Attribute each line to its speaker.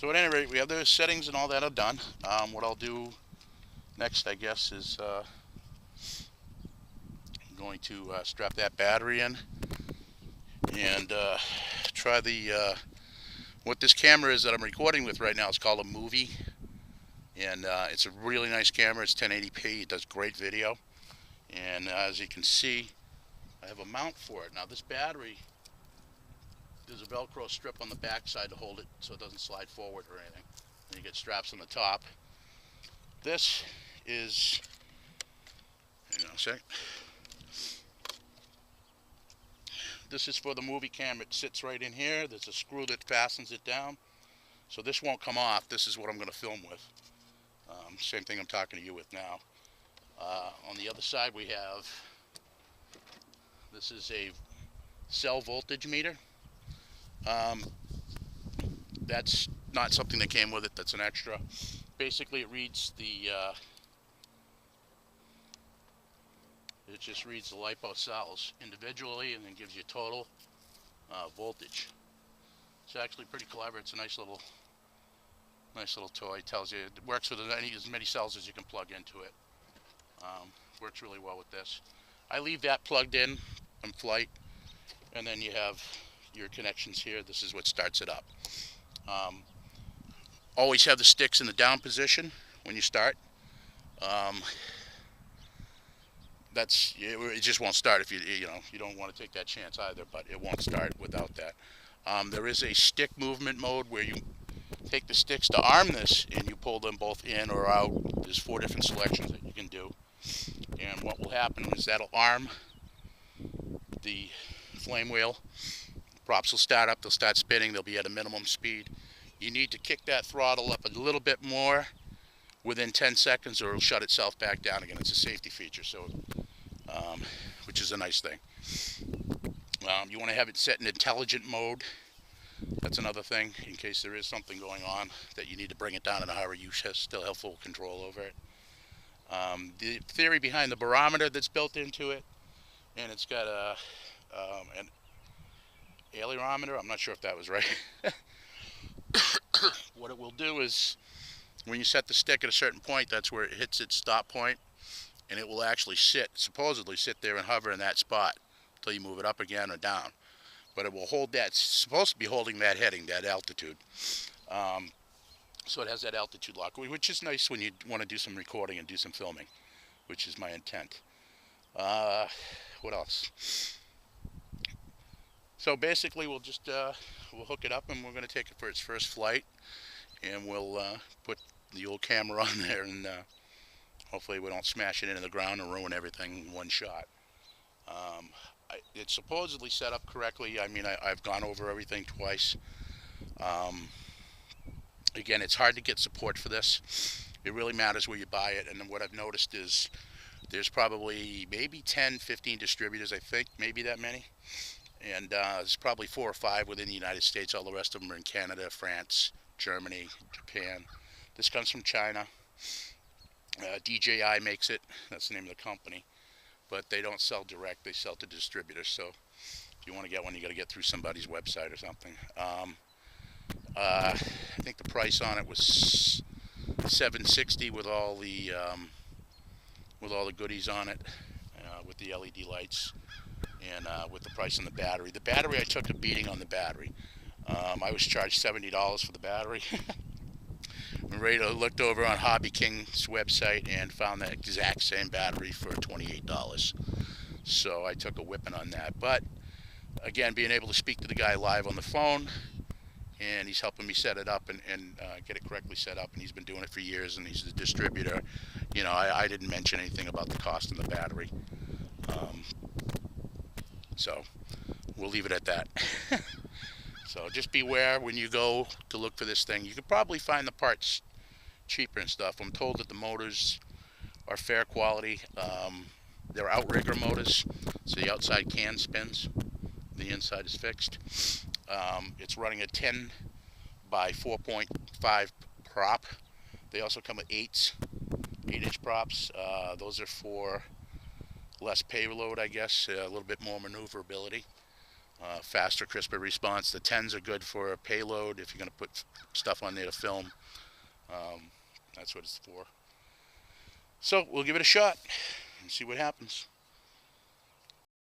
Speaker 1: So at any rate, we have the settings and all that are done. What I'll do next, I guess, is I'm going to strap that battery in and try the what this camera is that I'm recording with right now is called a MOV, and it's a really nice camera. It's 1080p. It does great video, and as you can see, I have a mount for it. Now this battery, there's a Velcro strip on the back side to hold it so it doesn't slide forward or anything. And you get straps on the top. This is, hang on a sec. This is for the movie camera. It sits right in here. There's a screw that fastens it down. So this won't come off. This is what I'm going to film with. Same thing I'm talking to you with now. On the other side we have, this is a cell voltage meter. That's not something that came with it. That's an extra. Basically it reads the, it just reads the lipo cells individually and then gives you total voltage. It's actually pretty clever. It's a nice little toy. It tells you it works with as many cells as you can plug into it. Works really well with this. I leave that plugged in flight, and then you have your connections here. This is what starts it up. Always have the sticks in the down position when you start. It just won't start if you don't want to take that chance either, but it won't start without that. There is a stick movement mode where you take the sticks to arm this and you pull them both in or out. There's 4 different selections that you can do, and what will happen is that'll arm the flame wheel. Props will start up, they'll start spinning, they'll be at a minimum speed. You need to kick that throttle up a little bit more within 10 seconds or it'll shut itself back down again. It's a safety feature, so which is a nice thing. You want to have it set in intelligent mode. That's another thing, in case there is something going on that you need to bring it down in a hurry. You still have full control over it. The theory behind the barometer that's built into it, and it's got an ailerometer. I'm not sure if that was right. What it will do is, when you set the stick at a certain point, that's where it hits its stop point, and it will actually supposedly sit there and hover in that spot until you move it up again or down. But it will hold that. It's supposed to be holding that heading, that altitude. So it has that altitude lock, which is nice when you want to do some recording and do some filming, which is my intent. What else? So basically we'll just we'll hook it up and we're going to take it for its first flight, and we'll put the old camera on there, and hopefully we don't smash it into the ground and ruin everything in one shot. It's supposedly set up correctly. I mean, I've gone over everything twice. Again, it's hard to get support for this. It really matters where you buy it, and then what I've noticed is there's probably maybe 10, 15 distributors, I think, maybe that many. And there's probably 4 or 5 within the United States. All the rest of them are in Canada, France, Germany, Japan. This comes from China. DJI makes it. That's the name of the company. But they don't sell direct. They sell to distributors. So if you want to get one, you got to get through somebody's website or something. I think the price on it was $760 with all the goodies on it, with the LED lights, and with the price on the battery. The battery, I took a beating on the battery. I was charged $70 for the battery. I looked over on Hobby King's website and found that exact same battery for $28. So I took a whipping on that. But again, being able to speak to the guy live on the phone, and he's helping me set it up and get it correctly set up, and he's been doing it for years, and he's the distributor. You know, I didn't mention anything about the cost of the battery. So we'll leave it at that. So just beware when you go to look for this thing. You could probably find the parts cheaper and stuff. I'm told that the motors are fair quality. They're outrigger motors, so the outside can spins, the inside is fixed. It's running a 10 by 4.5 prop. They also come with 8-inch props. Those are for less payload, I guess, a little bit more maneuverability. faster, crisper response. The 10s are good for a payload if you're going to put stuff on there to film. That's what it's for. So we'll give it a shot and see what happens.